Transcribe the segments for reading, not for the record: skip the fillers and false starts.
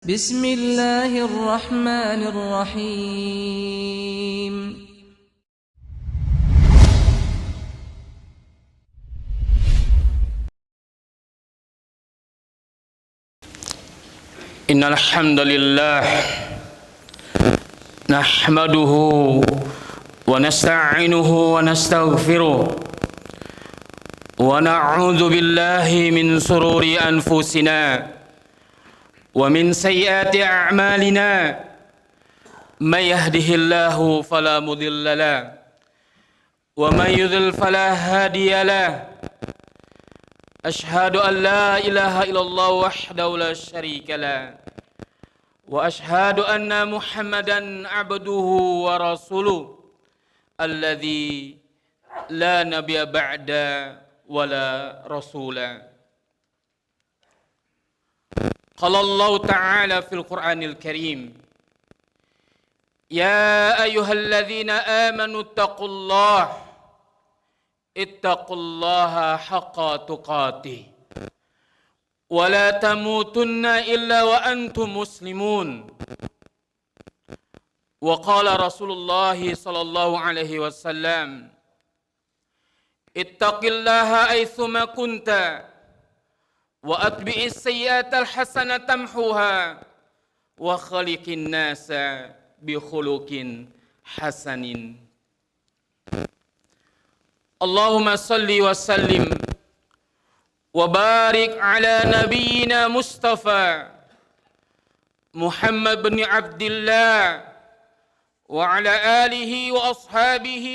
بسم الله الرحمن الرحيم إن الحمد لله نحمده ونستعينه ونستغفره ونعوذ بالله من شرور أنفسنا ومن سيئات أعمالنا من يهده الله فلا مضل له ومن يضلل فلا هادي له أشهد أن لا إله إلا الله وحده لا شريك له وأشهد أن محمدا عبده ورسوله الذي لا نبي بعد ولا رسول. قال الله تعالى في القرآن الكريم: يا أيها الذين آمنوا اتقوا الله حق تقاته ولا تموتن إلا وأنتم مسلمون. وقال رسول الله صلى الله عليه وسلم: اتق الله أيثما كنت وأتبع السيئات الحسنة تمحوها وخلق الناس بخلق حسن. اللهم صل وسلم وبارك على نبينا مصطفى محمد بن عبد الله وعلى آله وأصحابه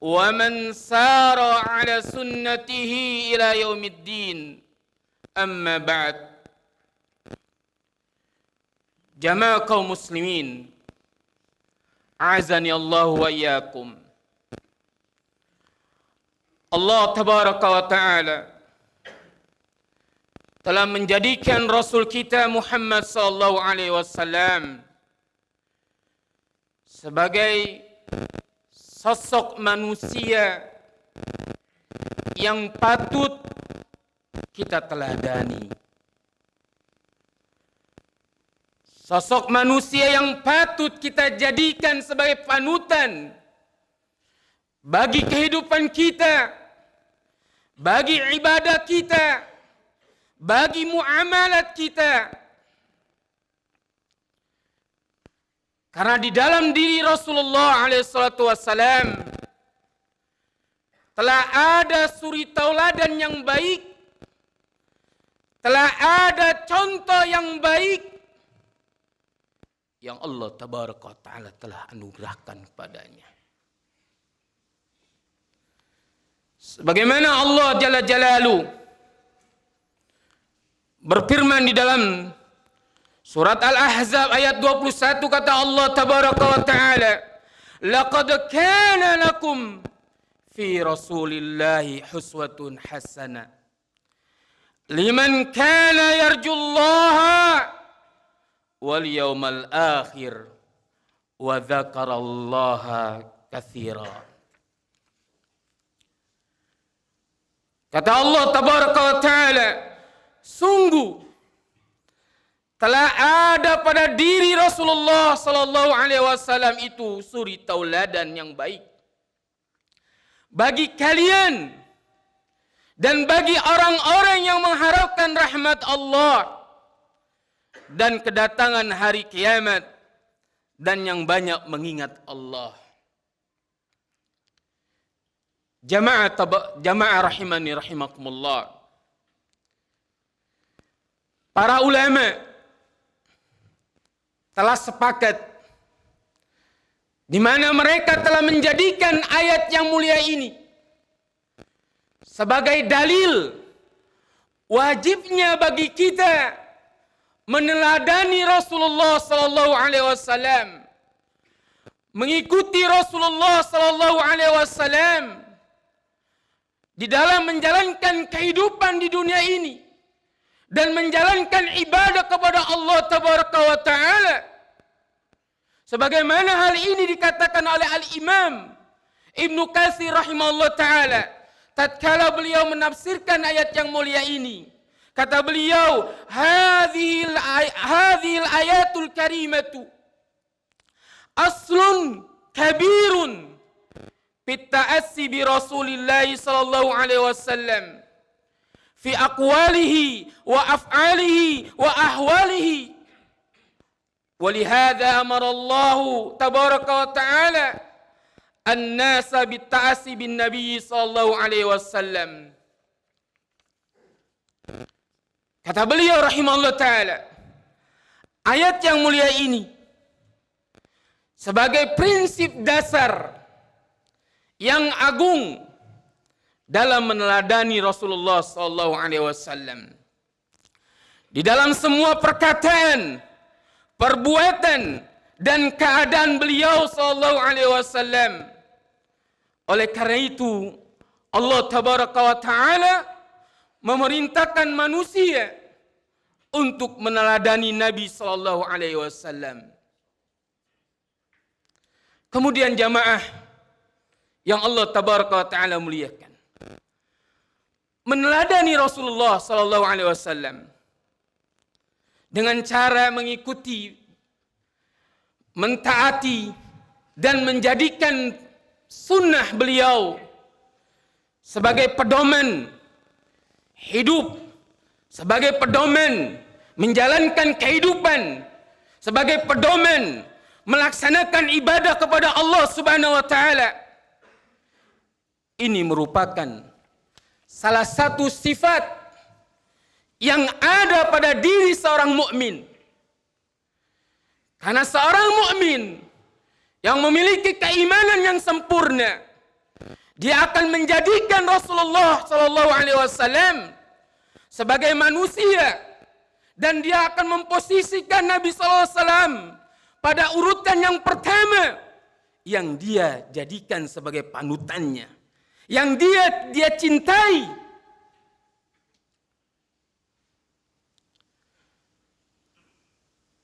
ومن سار على سنته إلى يوم الدين. أما بعد. Jamaah kaum muslimin, azani Allah wa iyyakum. Allah tabaraka wa ta'ala telah menjadikan Rasul kita Muhammad sallallahu alaihi wasallam sebagai sosok manusia yang patut kita teladani. Sosok manusia yang patut kita jadikan sebagai panutan bagi kehidupan kita, bagi ibadah kita, bagi muamalat kita. Karena di dalam diri Rasulullah SAW telah ada suri tauladan yang baik, telah ada contoh yang baik yang Allah tabaraka wa ta'ala telah anugerahkan kepadanya. Sebagaimana Allah Jalla Jalaluhu berfirman di dalam surat Al-Ahzab ayat 21, kata Allah tabaraka wa ta'ala: laqad kana lakum fi rasulillahi huswatun hasanah liman kana yarjullaha wal yawmal akhir wa dzakarallaha katsira. Kata Allah tabaraka wa ta'ala, sungguh telah ada pada diri Rasulullah sallallahu alaihi wasallam itu suri tauladan yang baik bagi kalian dan bagi orang-orang yang mengharapkan rahmat Allah dan kedatangan hari kiamat dan yang banyak mengingat Allah. Jamaah rahimani rahimakumullah. Para ulama telah sepakat di mana mereka telah menjadikan ayat yang mulia ini sebagai dalil wajibnya bagi kita meneladani Rasulullah sallallahu alaihi wasallam, mengikuti Rasulullah sallallahu alaihi wasallam di dalam menjalankan kehidupan di dunia ini dan menjalankan ibadah kepada Allah tabaraka wa ta'ala. Sebagaimana hal ini dikatakan oleh Al-Imam Ibnu Katsir rahimahullah ta'ala tatkala beliau menafsirkan ayat yang mulia ini. Kata beliau, hadhil ayatul karimatu aslun kabirun fit ta'assi bi Rasulillah sallallahu alaihi wasallam fi aqwalihi wa af'alihi wa ahwalihi. Walihada amara Allah tabaraka wa ta'ala an-nasa bit ta'assi bin Nabi sallallahu alaihi wasallam. Kata beliau rahimahullah ta'ala, ayat yang mulia ini sebagai prinsip dasar yang agung dalam meneladani Rasulullah sallallahu alaihi wasallam di dalam semua perkataan, perbuatan dan keadaan beliau sallallahu alaihi wasallam. Oleh karena itu Allah tabaraka wa ta'ala memerintahkan manusia untuk meneladani Nabi sallallahu alaihi wasallam. Kemudian jamaah yang Allah tabaraka wa ta'ala muliakan, meneladani Rasulullah sallallahu alaihi wasallam dengan cara mengikuti, mentaati dan menjadikan sunnah beliau sebagai pedoman hidup, sebagai pedoman menjalankan kehidupan, sebagai pedoman melaksanakan ibadah kepada Allah Subhanahu wa taala. Ini merupakan salah satu sifat yang ada pada diri seorang mukmin. Karena seorang mukmin yang memiliki keimanan yang sempurna, dia akan menjadikan Rasulullah sallallahu alaihi wasallam sebagai manusia, dan dia akan memposisikan Nabi sallallahu alaihi wasallam pada urutan yang pertama yang dia jadikan sebagai panutannya, yang dia cintai.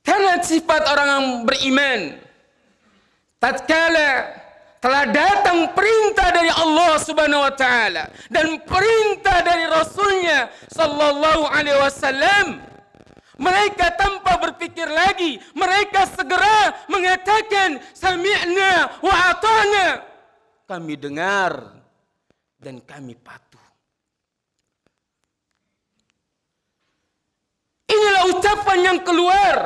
Karena sifat orang yang beriman, tatkala telah datang perintah dari Allah Subhanahu wa taala dan perintah dari Rasulnya sallallahu alaihi wasallam, mereka tanpa berpikir lagi, mereka segera mengatakan sami'na wa ata'na. Kami dengar dan kami patuh. Inilah ucapan yang keluar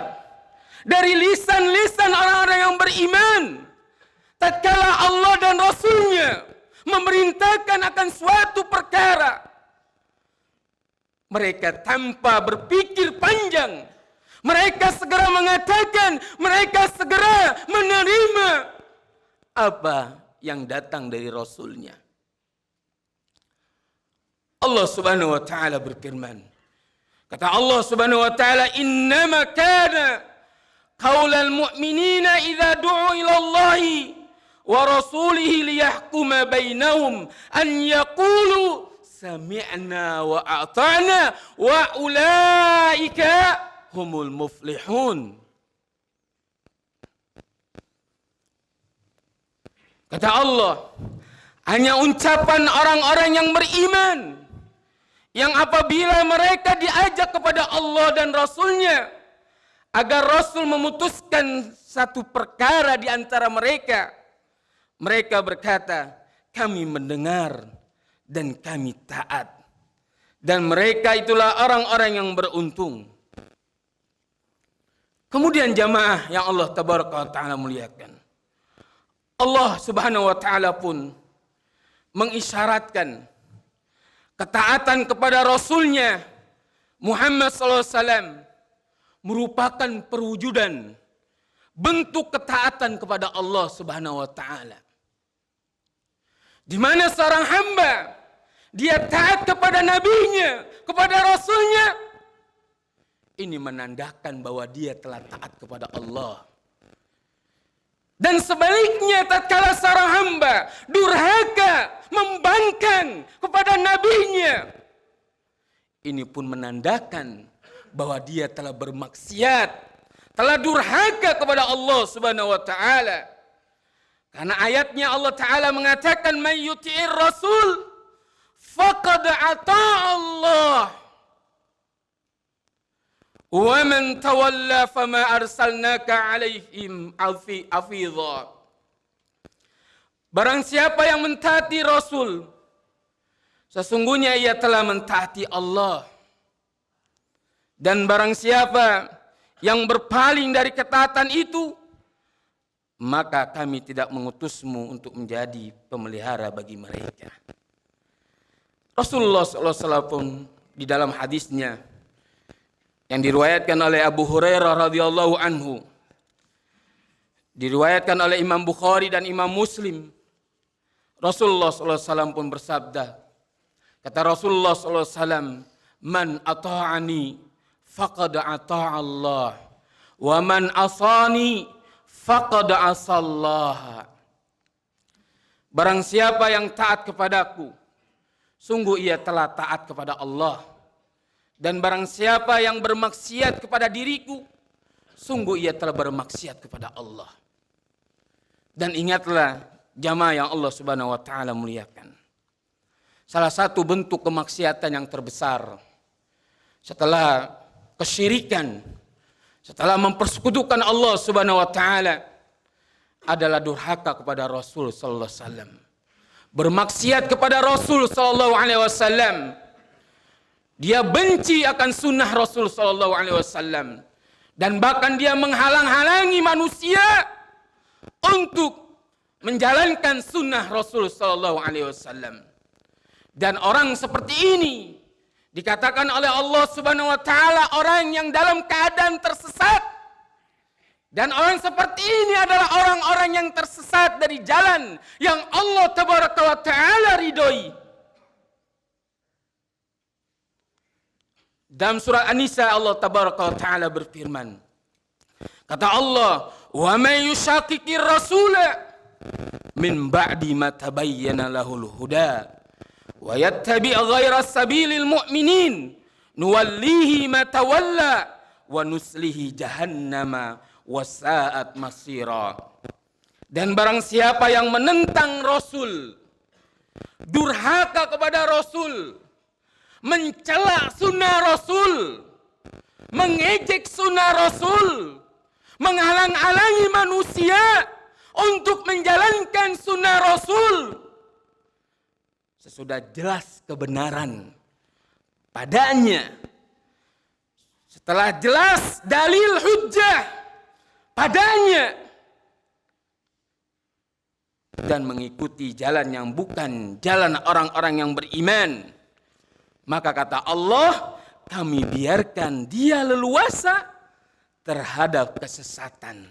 dari lisan-lisan orang-orang yang beriman tatkala Allah dan Rasulnya memerintahkan akan suatu perkara. Mereka tanpa berpikir panjang, mereka segera mengatakan, mereka segera menerima apa yang datang dari Rasulnya. Allah Subhanahu wa taala berfirman, kata Allah Subhanahu wa taala, innama kana qaulal mu'minina idza du'u ila Allahi wa rasulihi liyahkuma bainahum an yaqulu sami'na wa ata'na wa ulaika humul muflihun. Kata Allah, hanya ucapan orang-orang yang beriman, yang apabila mereka diajak kepada Allah dan Rasulnya agar Rasul memutuskan satu perkara di antara mereka, mereka berkata, kami mendengar dan kami taat. Dan mereka itulah orang-orang yang beruntung. Kemudian jamaah yang Allah tabaraka wa ta'ala muliakan, Allah Subhanahu wa ta'ala pun mengisyaratkan ketaatan kepada Rasulnya Muhammad SAW merupakan perwujudan bentuk ketaatan kepada Allah Subhanahu wa ta'ala. Di mana seorang hamba dia taat kepada nabinya, kepada Rasulnya, ini menandakan bahwa dia telah taat kepada Allah. Dan sebaliknya tatkala seorang hamba durhaka, membangkang kepada nabinya, ini pun menandakan bahwa dia telah bermaksiat, telah durhaka kepada Allah Subhanahu wa taala. Karena ayatnya Allah taala mengatakan may yuti'ir rasul faqad ata'a Allah. Wa man tawalla fama arsalnaka alaihim hafidha. Barang siapa yang mentaati Rasul, sesungguhnya ia telah mentaati Allah. Dan barang siapa yang berpaling dari ketaatan itu, maka kami tidak mengutusmu untuk menjadi pemelihara bagi mereka. Rasulullah SAW pun di dalam hadisnya yang diriwayatkan oleh Abu Hurairah radhiyallahu anhu, diriwayatkan oleh Imam Bukhari dan Imam Muslim, Rasulullah SAW pun bersabda, kata Rasulullah SAW, man ata'ani faqad ata'a Allah, wa man asani faqad asallaha. Barang siapa yang taat kepadaku, sungguh ia telah taat kepada Allah. Dan barang siapa yang bermaksiat kepada diriku, sungguh ia telah bermaksiat kepada Allah. Dan ingatlah jamaah yang Allah Subhanahu wa taala muliakan, salah satu bentuk kemaksiatan yang terbesar setelah kesyirikan, setelah mempersekutukan Allah Subhanahu wa taala, adalah durhaka kepada Rasul sallallahu alaihi wasallam. Bermaksiat kepada Rasul sallallahu alaihi wasallam. Dia benci akan sunnah Rasul sallallahu alaihi wasallam, dan bahkan dia menghalang-halangi manusia untuk menjalankan sunnah Rasul sallallahu alaihi wasallam. Dan orang seperti ini dikatakan oleh Allah Subhanahu wa taala orang yang dalam keadaan tersesat. Dan orang seperti ini adalah orang-orang yang tersesat dari jalan yang Allah Tabaraka wa taala ridhoi. Dalam surah An-Nisa Allah Tabaraka wa taala berfirman, kata Allah, "Wa may yushaqiqir rasula min ba'di ma tabayyana lahul huda wa yattabi' ghayra sabilil mu'minin nuwallihi ma tawalla wa nuslihi jahannama wa sa'at masira." Dan barang siapa yang menentang Rasul, durhaka kepada Rasul, mencela sunnah Rasul, mengejek sunnah Rasul, menghalang-halangi manusia untuk menjalankan sunnah Rasul, sesudah jelas kebenaran padanya, setelah jelas dalil hujjah padanya, dan mengikuti jalan yang bukan jalan orang-orang yang beriman, maka kata Allah, kami biarkan dia leluasa terhadap kesesatan.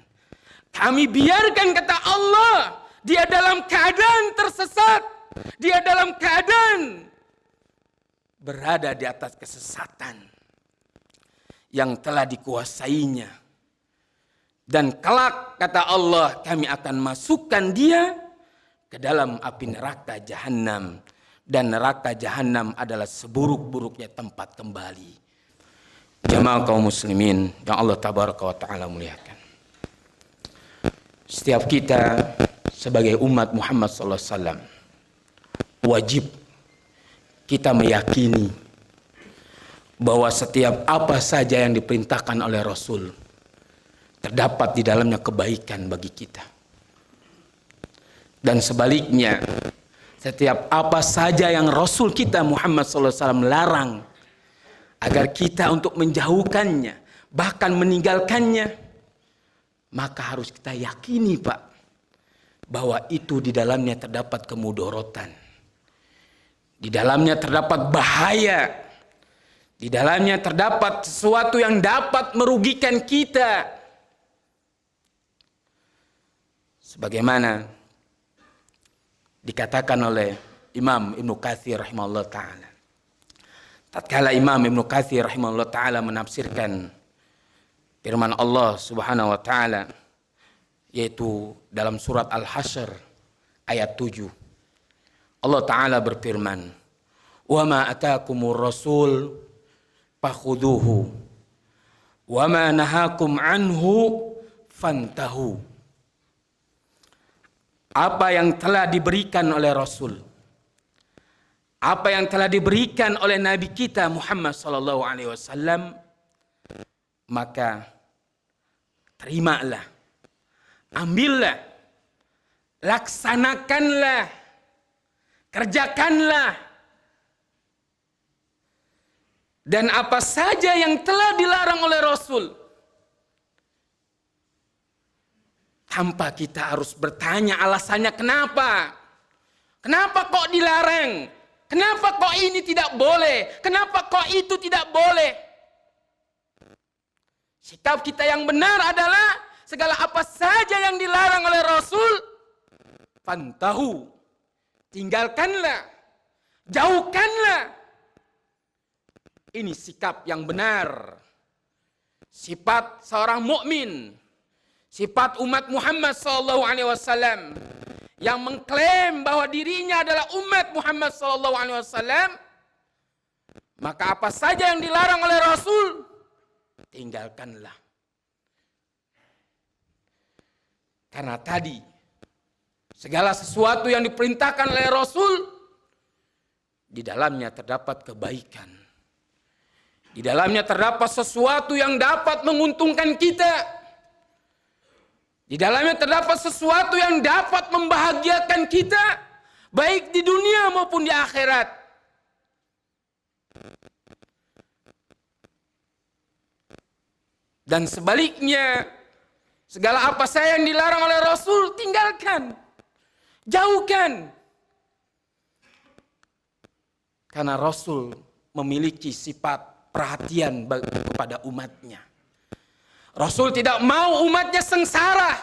Kami biarkan, kata Allah, dia dalam keadaan tersesat, dia dalam keadaan berada di atas kesesatan yang telah dikuasainya. Dan kelak, kata Allah, kami akan masukkan dia ke dalam api neraka jahanam. Dan neraka jahanam adalah seburuk-buruknya tempat kembali. Jamaah kaum muslimin yang Allah Tabaraka wa taala muliakan, setiap kita sebagai umat Muhammad sallallahu alaihi wasallam wajib kita meyakini bahwa setiap apa saja yang diperintahkan oleh Rasul terdapat di dalamnya kebaikan bagi kita. Dan sebaliknya, setiap apa saja yang Rasul kita Muhammad SAW larang agar kita untuk menjauhkannya, bahkan meninggalkannya, maka harus kita yakini, Pak, bahwa itu di dalamnya terdapat kemudorotan, di dalamnya terdapat bahaya, di dalamnya terdapat sesuatu yang dapat merugikan kita. Sebagaimana dikatakan oleh Imam Ibnu Katsir rahimahullah ta'ala. Tatkala Imam Ibnu Katsir rahimahullah ta'ala menafsirkan firman Allah Subhanahu wa ta'ala, yaitu dalam surat Al-Hasyr ayat 7. Allah Ta'ala berfirman, "Wa ma ataakumur rasul fakhuduhu wa ma nahakum anhu fantahu." Apa yang telah diberikan oleh Rasul, apa yang telah diberikan oleh Nabi kita Muhammad sallallahu alaihi wasallam, maka terimalah, ambillah, laksanakanlah, kerjakanlah. Dan apa saja yang telah dilarang oleh Rasul, tanpa kita harus bertanya alasannya kenapa. Kenapa kok dilarang? Kenapa kok ini tidak boleh? Kenapa kok itu tidak boleh? Sikap kita yang benar adalah segala apa saja yang dilarang oleh Rasul, fantahu, tinggalkanlah, jauhkanlah. Ini sikap yang benar. Sifat seorang mukmin, sifat umat Muhammad SAW yang mengklaim bahwa dirinya adalah umat Muhammad SAW, maka apa saja yang dilarang oleh Rasul, tinggalkanlah. Karena tadi segala sesuatu yang diperintahkan oleh Rasul, di dalamnya terdapat kebaikan. Di dalamnya terdapat sesuatu yang dapat menguntungkan kita. Di dalamnya terdapat sesuatu yang dapat membahagiakan kita, baik di dunia maupun di akhirat. Dan sebaliknya, segala apa saja yang dilarang oleh Rasul, tinggalkan, jauhkan. Karena Rasul memiliki sifat perhatian kepada umatnya. Rasul tidak mau umatnya sengsara.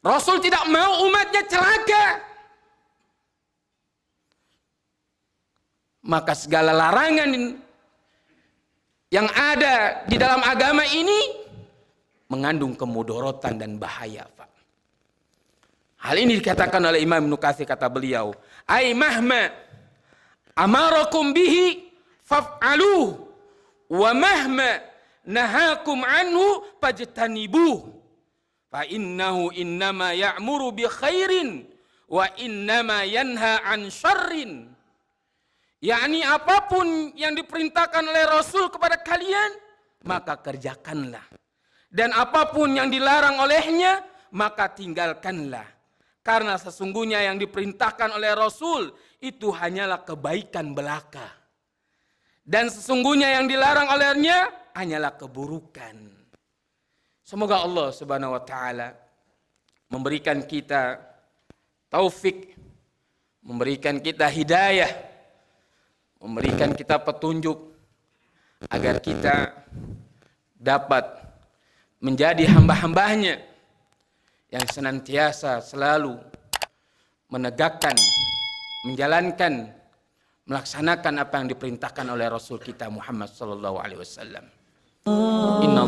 Rasul tidak mau umatnya celaka. Maka segala larangan yang ada di dalam agama ini mengandung kemudorotan dan bahaya, Pak. Hal ini dikatakan oleh Imam Ibnu Katsir, kata beliau, "Ai mahma amarakum bihi faf'aluh wa mahma nahakum anhu fajtanibuh fa innahu innama ya'muru bi khairin wa innama yanha an syarrin." Yakni apapun yang diperintahkan oleh Rasul kepada kalian, maka kerjakanlah. Dan apapun yang dilarang olehnya, maka tinggalkanlah. Karena sesungguhnya yang diperintahkan oleh Rasul itu hanyalah kebaikan belaka. Dan sesungguhnya yang dilarang olehnya hanyalah keburukan. Semoga Allah Subhanahu wa taala memberikan kita taufik, memberikan kita hidayah, memberikan kita petunjuk agar kita dapat menjadi hamba-hambanya yang senantiasa selalu menegakkan, menjalankan, melaksanakan apa yang diperintahkan oleh Rasul kita Muhammad sallallahu alaihi wasallam. Inna